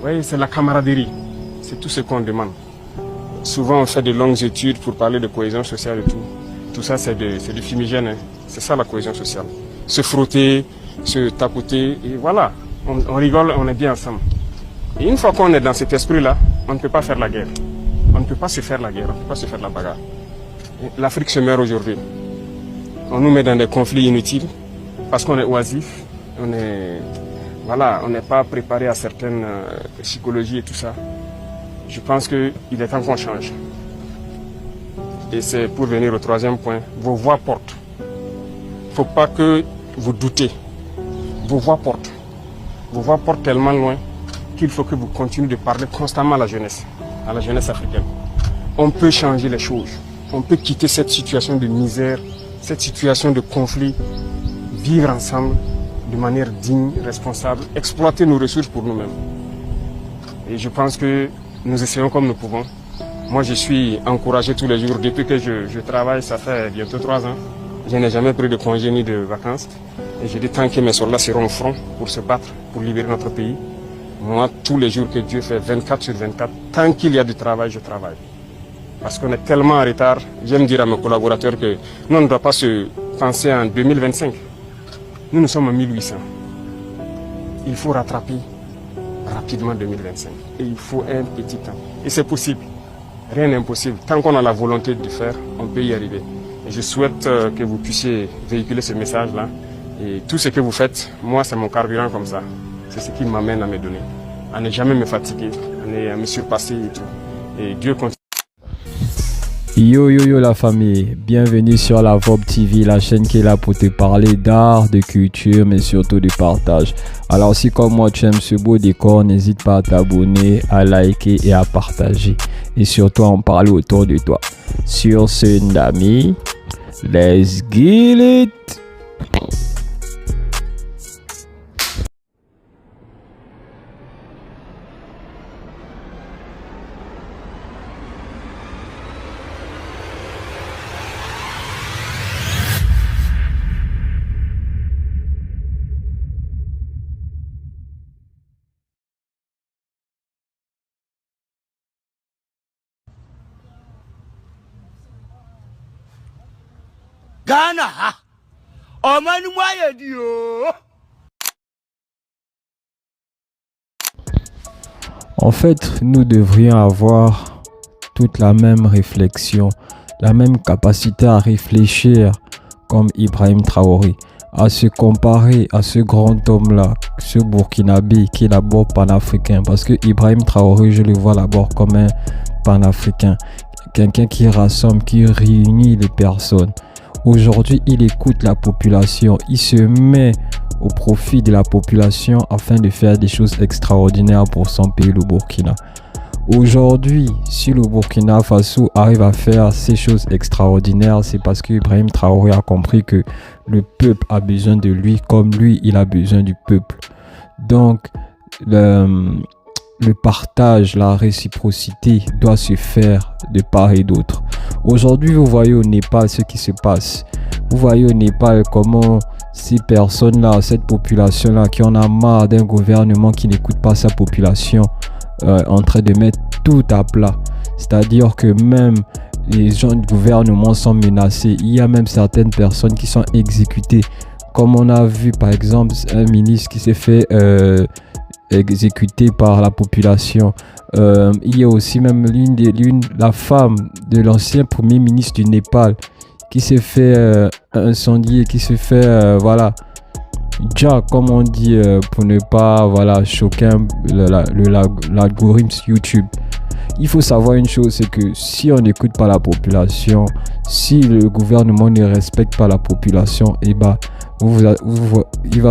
Oui, c'est la camaraderie. C'est tout ce qu'on demande. Souvent, on fait de longues études pour parler de cohésion sociale et tout. Tout ça, c'est du fumigène. Hein. C'est ça la cohésion sociale. Se frotter, se tapoter, et voilà. On rigole, on est bien ensemble. Et une fois qu'on est dans cet esprit-là, on ne peut pas faire la guerre. On ne peut pas se faire la guerre, on ne peut pas se faire la bagarre. L'Afrique se meurt aujourd'hui. On nous met dans des conflits inutiles parce qu'on est oisif, on n'est pas préparé à certaines psychologies et tout ça. Je pense qu'il est temps qu'on change. Et c'est pour venir au troisième point, vos voix portent. Il ne faut pas que vous doutez. Vos voix portent. Vos voix portent tellement loin qu'il faut que vous continuez de parler constamment à la jeunesse africaine. On peut changer les choses. On peut quitter cette situation de misère, cette situation de conflit, vivre ensemble de manière digne, responsable, exploiter nos ressources pour nous-mêmes. Et je pense que nous essayons comme nous pouvons. Moi, je suis encouragé tous les jours. Depuis que je travaille, ça fait bientôt 3 ans. Je n'ai jamais pris de congé ni de vacances. Et je dis tant que mes soldats seront au front pour se battre, pour libérer notre pays. Moi, tous les jours que Dieu fait 24 sur 24, tant qu'il y a du travail, je travaille. Parce qu'on est tellement en retard. J'aime dire à mes collaborateurs que nous, on ne doit pas se penser en 2025. Nous sommes en 1800. Il faut rattraper rapidement 2025. Et il faut un petit temps. Et c'est possible. Rien n'est impossible. Tant qu'on a la volonté de le faire, on peut y arriver. Et je souhaite que vous puissiez véhiculer ce message-là. Et tout ce que vous faites, moi, c'est mon carburant comme ça. C'est ce qui m'amène à me donner. À ne jamais me fatiguer, à me surpasser et tout. Et Dieu continue. Yo la famille, bienvenue sur la VOB TV, la chaîne qui est là pour te parler d'art, de culture, mais surtout de partage. Alors si comme moi tu aimes ce beau décor, n'hésite pas à t'abonner, à liker et à partager. Et surtout à en parler autour de toi. Sur ce, Nami, let's get it! Ghana, Omani Moyedio. En fait, nous devrions avoir toute la même réflexion, la même capacité à réfléchir comme Ibrahim Traoré, à se comparer à ce grand homme-là, ce Burkinabé qui est d'abord panafricain. Parce que Ibrahim Traoré, je le vois d'abord comme un panafricain, quelqu'un qui rassemble, qui réunit les personnes. Aujourd'hui, il écoute la population, il se met au profit de la population afin de faire des choses extraordinaires pour son pays, le Burkina. Aujourd'hui, si le Burkina Faso arrive à faire ces choses extraordinaires, c'est parce qu'Ibrahim Traoré a compris que le peuple a besoin de lui comme lui, il a besoin du peuple. Donc, le partage, la réciprocité doit se faire de part et d'autre. Aujourd'hui, vous voyez au Népal ce qui se passe. Vous voyez au Népal comment ces personnes-là, cette population-là qui en a marre d'un gouvernement qui n'écoute pas sa population, en train de mettre tout à plat. C'est-à-dire que même les gens du gouvernement sont menacés. Il y a même certaines personnes qui sont exécutées. Comme on a vu par exemple un ministre qui s'est fait exécuté par la population. Il y a aussi même la femme de l'ancien premier ministre du Népal qui s'est fait incendier, qui s'est fait comme on dit pour ne pas choquer l'algorithme YouTube. Il faut savoir une chose, c'est que si on n'écoute pas la population, si le gouvernement ne respecte pas la population, il va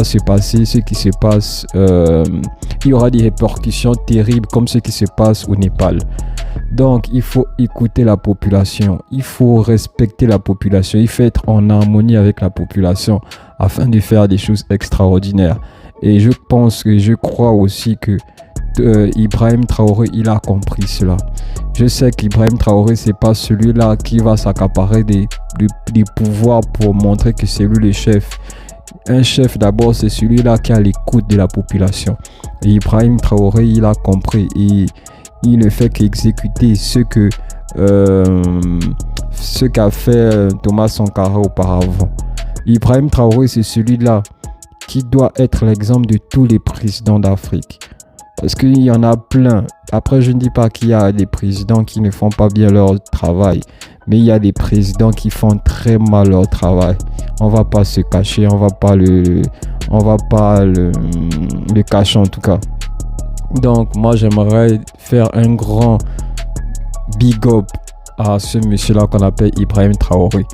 se passer ce qui se passe. Il y aura des répercussions terribles comme ce qui se passe au Népal. Donc il faut écouter la population, il faut respecter la population, il faut être en harmonie avec la population afin de faire des choses extraordinaires. Et je crois aussi que Ibrahim Traoré, il a compris cela. Je sais qu'Ibrahim Traoré, c'est pas celui-là qui va s'accaparer des pouvoirs pour montrer que c'est lui le chef. Un chef d'abord, c'est celui-là qui a l'écoute de la population. Et Ibrahim Traoré, il a compris et il ne fait qu'exécuter ce qu'a fait Thomas Sankara auparavant. Ibrahim Traoré, c'est celui-là qui doit être l'exemple de tous les présidents d'Afrique. Parce qu'il y en a plein. Après, je ne dis pas qu'il y a des présidents qui ne font pas bien leur travail. Mais il y a des présidents qui font très mal leur travail. On va pas se cacher, on va pas le cacher en tout cas. Donc, moi, j'aimerais faire un grand big up à ce monsieur-là qu'on appelle Ibrahim Traoré.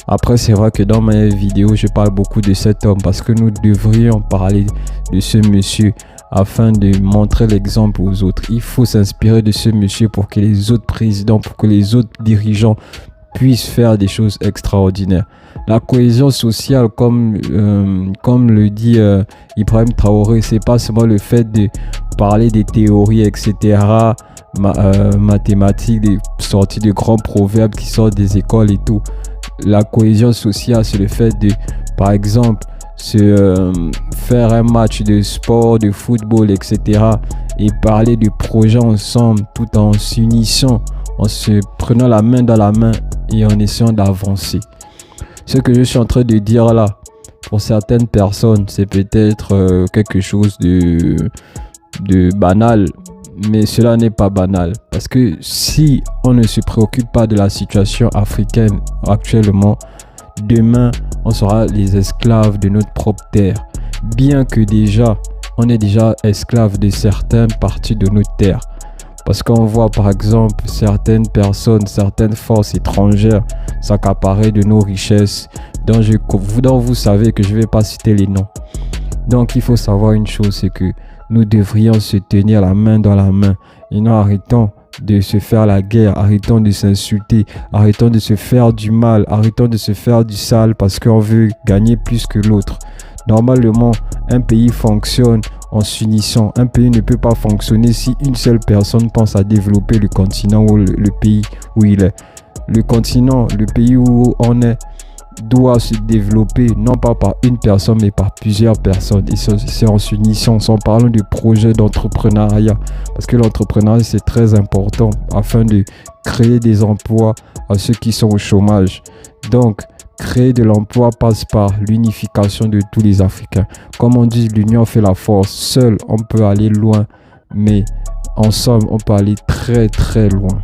Après, c'est vrai que dans mes vidéos, je parle beaucoup de cet homme parce que nous devrions parler de ce monsieur afin de montrer l'exemple aux autres. Il faut s'inspirer de ce monsieur pour que les autres présidents, pour que les autres dirigeants puissent faire des choses extraordinaires. La cohésion sociale, comme le dit Ibrahim Traoré, c'est pas seulement le fait de parler des théories, etc., mathématiques, des sorties de grands proverbes qui sortent des écoles et tout. La cohésion sociale, c'est le fait de, par exemple, faire un match de sport, de football, etc. et parler de projets ensemble tout en s'unissant, en se prenant la main dans la main et en essayant d'avancer. Ce que je suis en train de dire là, pour certaines personnes, c'est peut-être quelque chose de banal, mais cela n'est pas banal. Parce que si on ne se préoccupe pas de la situation africaine actuellement, demain, on sera les esclaves de notre propre terre. Bien que déjà, on est déjà esclaves de certaines parties de notre terre. Parce qu'on voit par exemple certaines personnes, certaines forces étrangères s'accaparer de nos richesses dont vous savez que je ne vais pas citer les noms. Donc il faut savoir une chose, c'est que nous devrions se tenir la main dans la main et non arrêtons de se faire la guerre, arrêtons de s'insulter, arrêtons de se faire du mal, arrêtons de se faire du sale parce qu'on veut gagner plus que l'autre. Normalement, un pays fonctionne en s'unissant. Un pays ne peut pas fonctionner si une seule personne pense à développer le continent ou le pays où il est. Le continent, le pays où on est, doit se développer non pas par une personne mais par plusieurs personnes. Et c'est en s'unissant, en parlant de projets d'entrepreneuriat. Parce que l'entrepreneuriat c'est très important afin de créer des emplois à ceux qui sont au chômage. Donc, créer de l'emploi passe par l'unification de tous les Africains. Comme on dit, l'union fait la force. Seul, on peut aller loin, mais ensemble, on peut aller très très loin.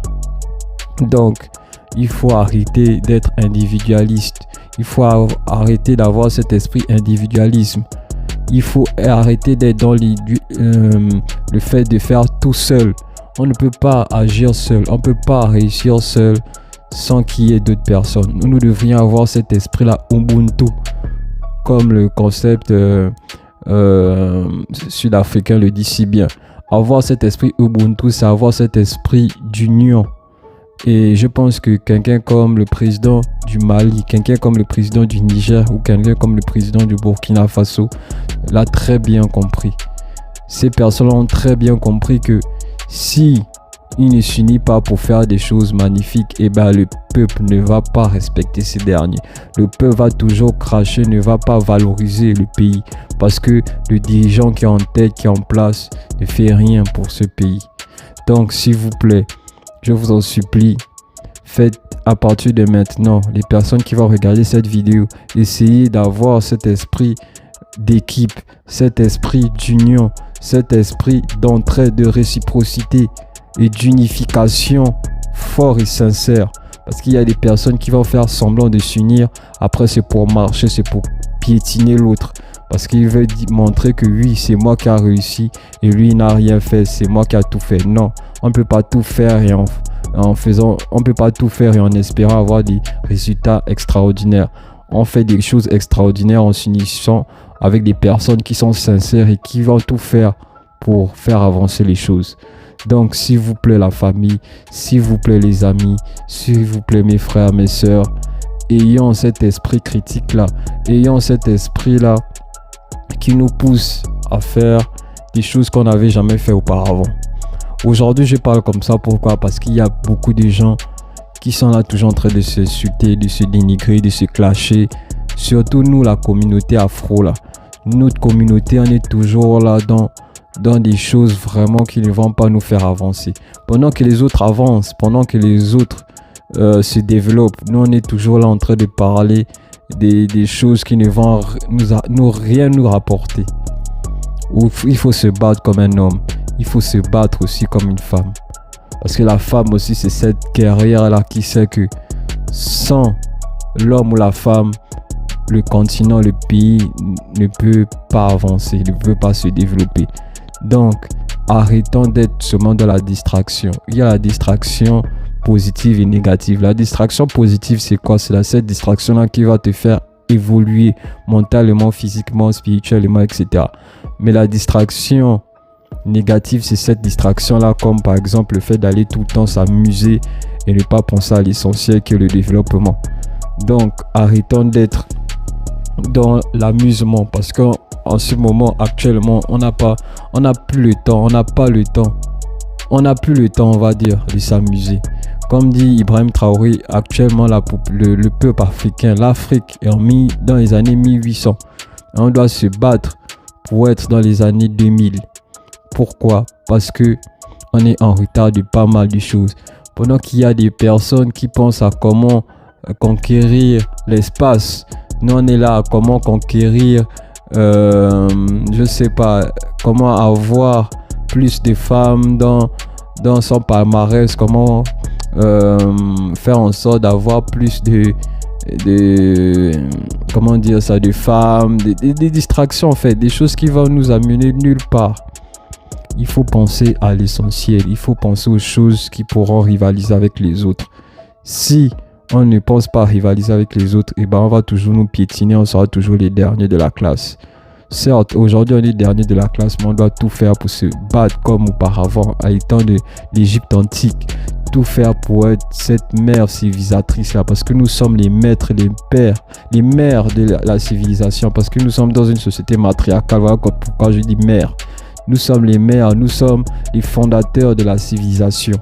Donc, il faut arrêter d'être individualiste. Il faut arrêter d'avoir cet esprit individualisme. Il faut arrêter d'être dans le fait de faire tout seul. On ne peut pas agir seul. On ne peut pas réussir seul sans qu'il y ait d'autres personnes. Nous devrions avoir cet esprit-là Ubuntu, comme le concept sud-africain le dit si bien. Avoir cet esprit Ubuntu, c'est avoir cet esprit d'union. Et je pense que quelqu'un comme le président du Mali, quelqu'un comme le président du Niger ou quelqu'un comme le président du Burkina Faso l'a très bien compris. Ces personnes ont très bien compris que si il ne s'unit pas pour faire des choses magnifiques, et ben le peuple ne va pas respecter ces derniers. Le peuple va toujours cracher, ne va pas valoriser le pays parce que le dirigeant qui est en tête, qui est en place, ne fait rien pour ce pays. Donc s'il vous plaît, je vous en supplie, faites à partir de maintenant, les personnes qui vont regarder cette vidéo, essayez d'avoir cet esprit d'équipe, cet esprit d'union, cet esprit d'entraide, de réciprocité et d'unification fort et sincère. Parce qu'il y a des personnes qui vont faire semblant de s'unir, après c'est pour marcher, c'est pour piétiner l'autre. Parce qu'il veut montrer que oui, c'est moi qui a réussi et lui n'a rien fait, c'est moi qui a tout fait. Non, on ne peut pas tout faire et on peut pas tout faire et en espérant avoir des résultats extraordinaires. On fait des choses extraordinaires en s'unissant avec des personnes qui sont sincères et qui vont tout faire pour faire avancer les choses. Donc, s'il vous plaît la famille, s'il vous plaît les amis, s'il vous plaît mes frères, mes sœurs, ayons cet esprit critique-là, ayons cet esprit-là qui nous pousse à faire des choses qu'on n'avait jamais fait auparavant. Aujourd'hui, je parle comme ça. Pourquoi? Parce qu'il y a beaucoup de gens qui sont là toujours en train de s'insulter, de se dénigrer, de se clasher. Surtout nous, la communauté afro là. Notre communauté, on est toujours là dans des choses vraiment qui ne vont pas nous faire avancer. Pendant que les autres avancent, pendant que les autres se développent, nous on est toujours là en train de parler des choses qui ne vont rien nous rapporter. Il faut se battre comme un homme. Il faut se battre aussi comme une femme. Parce que la femme aussi, c'est cette guerrière là qui sait que sans l'homme ou la femme, le continent, le pays ne peut pas avancer, ne peut pas se développer. Donc, arrêtons d'être seulement dans la distraction. Il y a la distraction positive et négative. La distraction positive, c'est quoi? C'est cette distraction-là qui va te faire évoluer mentalement, physiquement, spirituellement, etc. Mais la distraction négative, c'est cette distraction-là, comme par exemple le fait d'aller tout le temps s'amuser et ne pas penser à l'essentiel qui est le développement. Donc, arrêtons d'être dans l'amusement parce qu'en ce moment, actuellement, on n'a plus le temps, on va dire, de s'amuser. Comme dit Ibrahim Traoré, actuellement, le peuple africain, l'Afrique est dans les années 1800. On doit se battre pour être dans les années 2000. Pourquoi? Parce que on est en retard de pas mal de choses. Pendant qu'il y a des personnes qui pensent à comment conquérir l'espace, nous on est là à comment conquérir, je sais pas, comment avoir plus de femmes dans son palmarès, comment faire en sorte d'avoir plus de comment dire ça, de femmes, des distractions en fait, des choses qui vont nous amener nulle part. Il faut penser à l'essentiel, il faut penser aux choses qui pourront rivaliser avec les autres. Si on ne pense pas à rivaliser avec les autres, et ben on va toujours nous piétiner, on sera toujours les derniers de la classe. Certes, aujourd'hui on est dernier de la classe, mais on doit tout faire pour se battre comme auparavant, à l'état de l'Égypte antique. Tout faire pour être cette mère civilisatrice là, parce que nous sommes les maîtres, les pères, les mères de la civilisation, parce que nous sommes dans une société matriarcale. Voilà pourquoi je dis mère. Nous sommes les mères, nous sommes les fondateurs de la civilisation.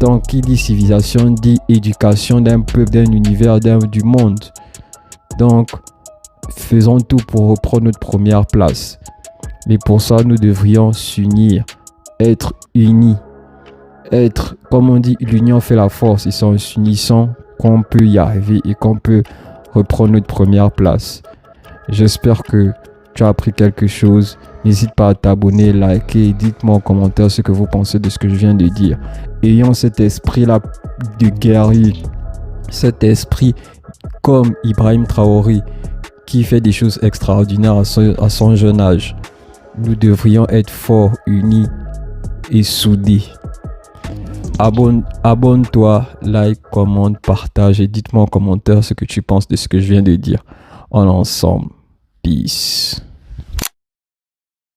Donc, qui dit civilisation dit éducation d'un peuple, d'un univers, du monde. Donc, faisons tout pour reprendre notre première place. Mais pour ça, nous devrions s'unir, être unis. Comme on dit, l'union fait la force. Et c'est en s'unissant qu'on peut y arriver et qu'on peut reprendre notre première place. J'espère que tu as appris quelque chose. N'hésite pas à t'abonner, liker, dites-moi en commentaire ce que vous pensez de ce que je viens de dire. Ayons cet esprit-là de guerrier, cet esprit comme Ibrahim Traoré qui fait des choses extraordinaires à son jeune âge. Nous devrions être forts, unis et soudés. Abonne-toi, like, commente, partage et dites-moi en commentaire ce que tu penses de ce que je viens de dire. En ensemble, peace.